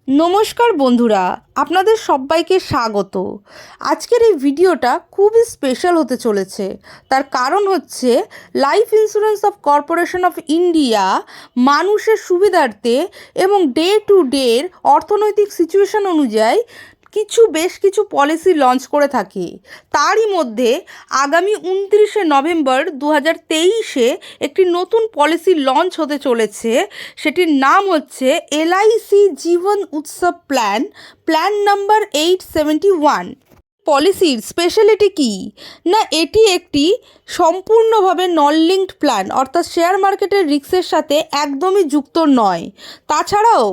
নমস্কার বন্ধুরা, আপনাদের সবাইকে স্বাগত। আজকের এই ভিডিওটা খুবই স্পেশাল হতে চলেছে। তার কারণ হচ্ছে life insurance of corporation of India মানুষের সুবিধার্থে এবং ডে টু ডের অর্থনৈতিক সিচুয়েশন অনুযায়ী বেশ কিছু পলিসি লঞ্চ করে থাকে। তারই মধ্যে আগামী 29শে নভেম্বর 2023-এ একটি নতুন পলিসি লঞ্চ হতে চলেছে। সেটির নাম হচ্ছে এলআইসি জীবন উৎসব প্ল্যান নাম্বার 871। পলিসির স্পেশালিটি কী না, এটি একটি সম্পূর্ণভাবে নন লিঙ্কড প্ল্যান, অর্থাৎ শেয়ার মার্কেটের রিস্কের সাথে একদমই যুক্ত নয়। তাছাড়াও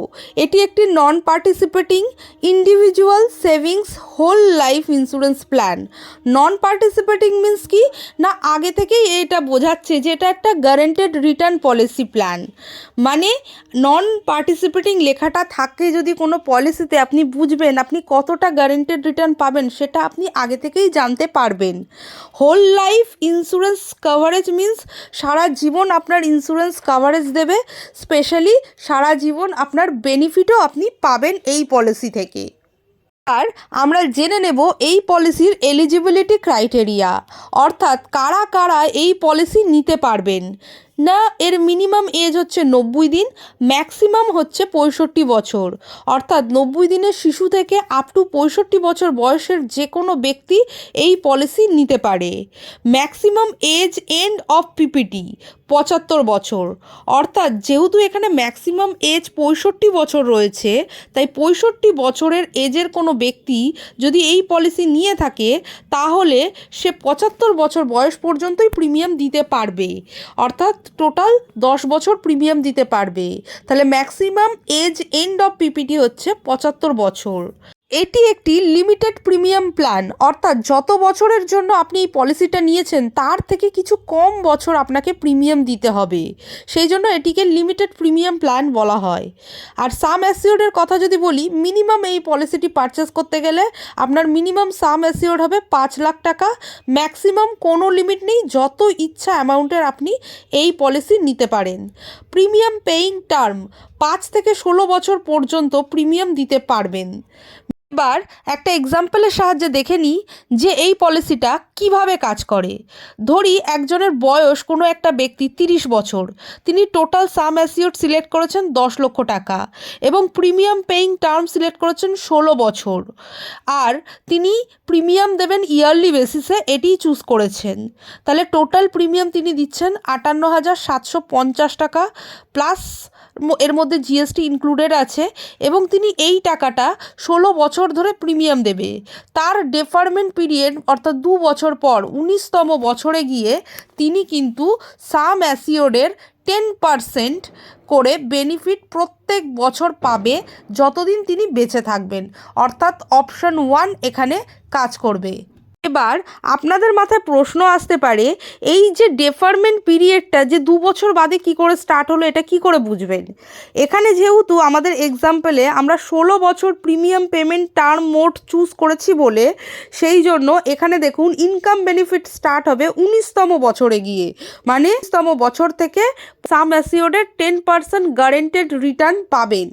এটি একটি non participating individual savings whole life insurance plan. Non participating means কি না, আগে থেকেই এটা বোঝাচ্ছে যে এটা একটা গ্যারান্টেড রিটার্ন পলিসি প্ল্যান। মানে নন পার্টিসিপেটিং লেখাটা থাকে যদি কোনো পলিসিতে, আপনি বুঝবেন আপনি কতটা গ্যারান্টেড রিটার্ন পাবেন সেটা আপনি আগে থেকেই জানতে পারবেন। Whole life insurance coverage means সারা জীবন আপনার ইন্স্যুরেন্স কভারেজ দেবে, স্পেশালি সারা জীবন আপনার বেনিফিটও আপনি পাবেন এই পলিসি থেকে। আর আমরা জেনে নেব এই পলিসির এলিজিবিলিটি ক্রাইটেরিয়া, অর্থাৎ কারা কারা এই পলিসি নিতে পারবেন। না, এর মিনিমাম এজ হচ্ছে 90 দিন, ম্যাক্সিমাম হচ্ছে 65 বছর। অর্থাৎ 90 দিনের শিশু থেকে আপ টু 65 বছর বয়সের যে কোনো ব্যক্তি এই পলিসি নিতে পারে। Maximum age end of PPT 75 বছর। অর্থাৎ যেহেতু এখানে ম্যাক্সিমাম এজ 65 বছর রয়েছে, তাই 65 বছরের এজের কোনো ব্যক্তি যদি এই পলিসি নিয়ে থাকে তাহলে সে 75 বছর বয়স পর্যন্তই প্রিমিয়াম দিতে পারবে। অর্থাৎ টোটাল 10 বছর প্রিমিয়াম দিতে পারবে। তাহলে maximum age end of PPT হচ্ছে 75 বছর। এটি একটি লিমিটেড প্রিমিয়াম প্ল্যান, অর্থাৎ যত বছরের জন্য আপনি এই পলিসিটা নিয়েছেন তার থেকে কিছু কম বছর আপনাকে প্রিমিয়াম দিতে হবে, সেই জন্য এটিকে লিমিটেড প্রিমিয়াম প্ল্যান বলা হয়। আর সাম অ্যাসিওর্ডের কথা যদি বলি, মিনিমাম এই পলিসিটি পারচেস করতে গেলে আপনার মিনিমাম সাম অ্যাসিওর্ড হবে 5 লাখ টাকা। ম্যাক্সিমাম কোনো লিমিট নেই, যত ইচ্ছা অ্যামাউন্টের আপনি এই পলিসি নিতে পারেন। প্রিমিয়াম পেইং টার্ম 5 থেকে 16 বছর পর্যন্ত প্রিমিয়াম দিতে পারবেন। এবার একটা এক্সাম্পলের সাহায্যে দেখে নিই যে এই পলিসিটা কিভাবে কাজ করে। ধরি একজনের বয়স, কোনো একটা ব্যক্তি 30 বছর, তিনি টোটাল সাম অ্যাসিওর্ড সিলেক্ট করেছেন 10 লক্ষ টাকা এবং প্রিমিয়াম পেইং টার্ম সিলেক্ট করেছেন 16 বছর। আর তিনি প্রিমিয়াম দেবেন ইয়ারলি বেসিসে, এটিই চুজ করেছেন। তাহলে টোটাল প্রিমিয়াম তিনি দিচ্ছেন 58,750 টাকা, প্লাস এর মধ্যে জিএসটি ইনক্লুডেড আছে, এবং তিনি এই টাকাটা 16 বছর ধরে প্রিমিয়াম দেবে। তার ডেফারমেন্ট পিরিয়ড অর্থাৎ 2 বছর পর 19তম বছরে গিয়ে তিনি কিন্তু সাম অ্যাসিওর্ডের 10% করে বেনিফিট প্রত্যেক বছর পাবে যতদিন তিনি বেঁচে থাকবেন। অর্থাৎ অপশন 1 এখানে কাজ করবে। এবার আপনাদের মাথায় প্রশ্ন আসতে পারে, এই যে ডেফারমেন্ট পিরিয়ডটা যে 2 বছর বাদে কি করে স্টার্ট হলো, এটা কি করে বুঝবেন? এখানে যেহেতু আমাদের এক্সাম্পলে আমরা 16 বছর premium payment term mode choose করেছি বলে, সেই জন্য এখানে দেখুন ইনকাম বেনিফিট স্টার্ট হবে 19তম বছরে গিয়ে, মানে 19তম বছর থেকে সাম অ্যাসিওর্ডের 10% গ্যারান্টেড রিটার্ন পাবেন।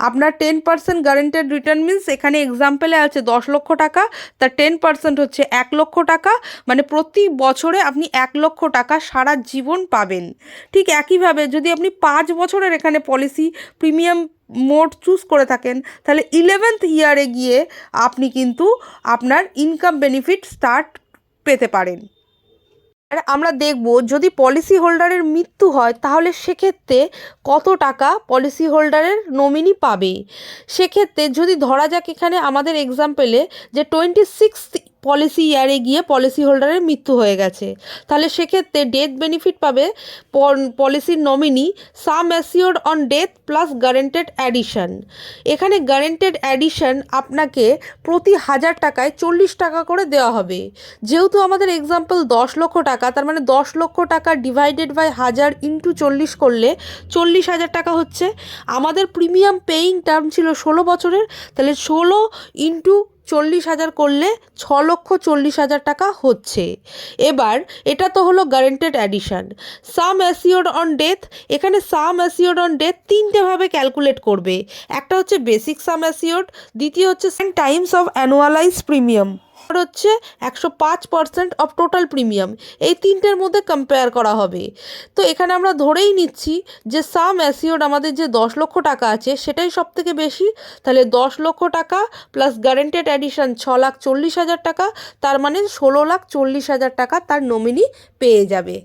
আপনার 10% গ্যারান্টেড রিটার্ন মিনস এখানে এক্সাম্পলে আছে 10 লক্ষ টাকা, তার 10% হচ্ছে 1 লক্ষ টাকা, মানে প্রতি বছরে আপনি 1 লক্ষ টাকা সারা জীবন পাবেন। ঠিক একইভাবে যদি আপনি 5 বছরের এখানে পলিসি প্রিমিয়াম মোড চুজ করে থাকেন, তাহলে 11th ইয়ারে গিয়ে আপনি কিন্তু আপনার ইনকাম বেনিফিট স্টার্ট পেতে পারেন। আর আমরা দেখব যদি পলিসি হোল্ডারের মৃত্যু হয় তাহলে সেক্ষেত্রে কত টাকা পলিসি হোল্ডারের নমিনি পাবে। সেক্ষেত্রে যদি ধরা যাক এখানে আমাদের এক্সাম্পলে যে 26th পলিসি ইয়ারে গিয়ে পলিসি হোল্ডারের মৃত্যু হয়ে গেছে, তাহলে সেক্ষেত্রে ডেথ বেনিফিট পাবে পলিসির nominee some assured on death plus guaranteed addition. এখানে গ্যারান্টেড অ্যাডিশন আপনাকে প্রতি 1000 টাকায় 40 টাকা করে দেওয়া হবে। যেহেতু আমাদের এক্সাম্পল 10 লক্ষ টাকা, তার মানে 10 লক্ষ টাকা ডিভাইডেড বাই 1000 ইন্টু 40 করলে 40,000 টাকা হচ্ছে। আমাদের প্রিমিয়াম পেইং টার্ম ছিল 16 বছরের, তাহলে 16 ইন্টু 40,000 করলে 6,40,000 টাকা হচ্ছে। এবার এটা তো হলো guaranteed addition. Some assured on death, এখানে সাম অ্যাসিওর্ড অন ডেথ তিনটেভাবে ক্যালকুলেট করবে। একটা হচ্ছে বেসিক সাম অ্যাসিওর্ড, দ্বিতীয় হচ্ছে টাইমস অফ অ্যানুয়ালাইজ প্রিমিয়াম, আর হচ্ছে 105% অফ টোটাল প্রিমিয়াম। এই তিনটের মধ্যে কম্পেয়ার করা হবে। তো এখানে আমরা ধরেই নিচ্ছি যে সাম অ্যাসিওর্ড আমাদের যে 10 লক্ষ টাকা আছে সেটাই সব থেকে বেশি। তাহলে 10 লক্ষ টাকা প্লাস গ্যারান্টেড অ্যাডিশন 6,40,000 টাকা, তার মানে 16,40,000 টাকা তার নমিনি পেয়ে যাবে।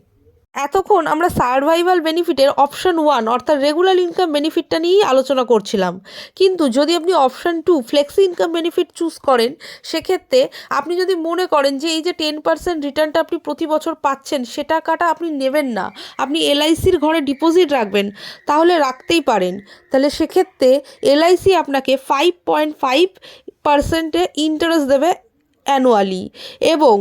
এতক্ষণ আমরা সার্ভাইভাল বেনিফিটের অপশন 1 অর্থাৎ রেগুলার ইনকাম বেনিফিটটা নিয়েই আলোচনা করছিলাম। কিন্তু যদি আপনি option 2 flexi income benefit choose করেন, সেক্ষেত্রে আপনি যদি মনে করেন যে এই যে 10% রিটার্নটা আপনি প্রতি বছর পাচ্ছেন সে টাকাটা আপনি নেবেন না, আপনি এলআইসির ঘরে ডিপোজিট রাখবেন, তাহলে রাখতেই পারেন। তাহলে সেক্ষেত্রে এলআইসি আপনাকে 5.5% ইন্টারেস্ট দেবে অ্যানুয়ালি। এবং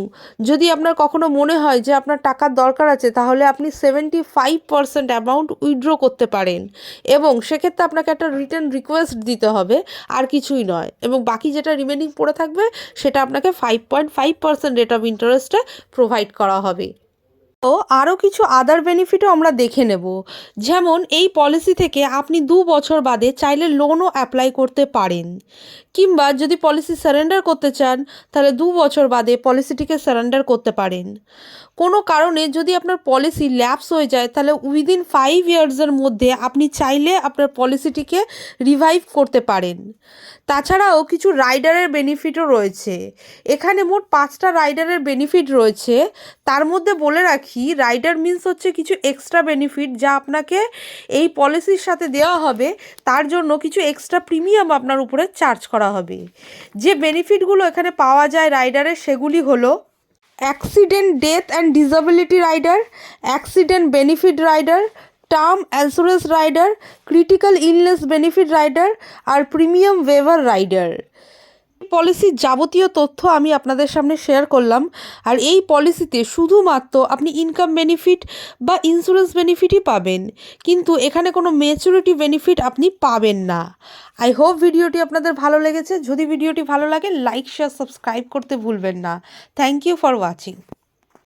যদি আপনার কখনো মনে হয় যে আপনার টাকার দরকার আছে, তাহলে আপনি 75% অ্যামাউন্ট উইথড্র করতে পারেন। এবং সেক্ষেত্রে আপনাকে একটা রিটার্ন রিকোয়েস্ট দিতে হবে, আর কিছুই নয়। এবং বাকি যেটা রিমেনিং পড়ে থাকবে সেটা আপনাকে 5.5% রেট অফ ইন্টারেস্টে প্রোভাইড করা হবে। তো আরও কিছু আদার বেনিফিটও আমরা দেখে নেব। যেমন এই পলিসি থেকে আপনি 2 বছর বাদে চাইলে লোনও অ্যাপ্লাই করতে পারেন, কিংবা যদি পলিসি সারেন্ডার করতে চান তাহলে 2 বছর বাদে পলিসিটিকে সারেন্ডার করতে পারেন। কোনো কারণে যদি আপনার পলিসি ল্যাপস হয়ে যায় তাহলে উইদিন 5 ইয়ার্সের মধ্যে আপনি চাইলে আপনার পলিসিটিকে রিভাইভ করতে পারেন। তাছাড়াও কিছু রাইডারের বেনিফিটও রয়েছে। এখানে মোট 5টা রাইডারের বেনিফিট রয়েছে। তার মধ্যে বলে রাখি, রাইডার মিন্স হচ্ছে কিছু এক্সট্রা বেনিফিট যা আপনাকে এই পলিসির সাথে দেওয়া হবে, তার জন্য কিছু এক্সট্রা প্রিমিয়াম আপনার উপরে চার্জ করা হবে। যে বেনিফিটগুলো এখানে পাওয়া যায় রাইডারের সেগুলি হলো accident death and disability rider, accident benefit rider, term insurance rider, critical illness benefit rider আর প্রিমিয়াম ওয়েভার রাইডার। পলিসির যাবতীয় তথ্য আমি আপনাদের সামনে শেয়ার করলাম। আর এই পলিসিতে শুধুমাত্র আপনি ইনকাম বেনিফিট বা ইন্স্যুরেন্স বেনিফিটই পাবেন, কিন্তু এখানে কোনো ম্যাচুরিটি বেনিফিট আপনি পাবেন না। আই হোপ ভিডিওটি আপনাদের ভালো লেগেছে। যদি ভিডিওটি ভালো লাগে লাইক শেয়ার সাবস্ক্রাইব করতে ভুলবেন না। Thank you for watching.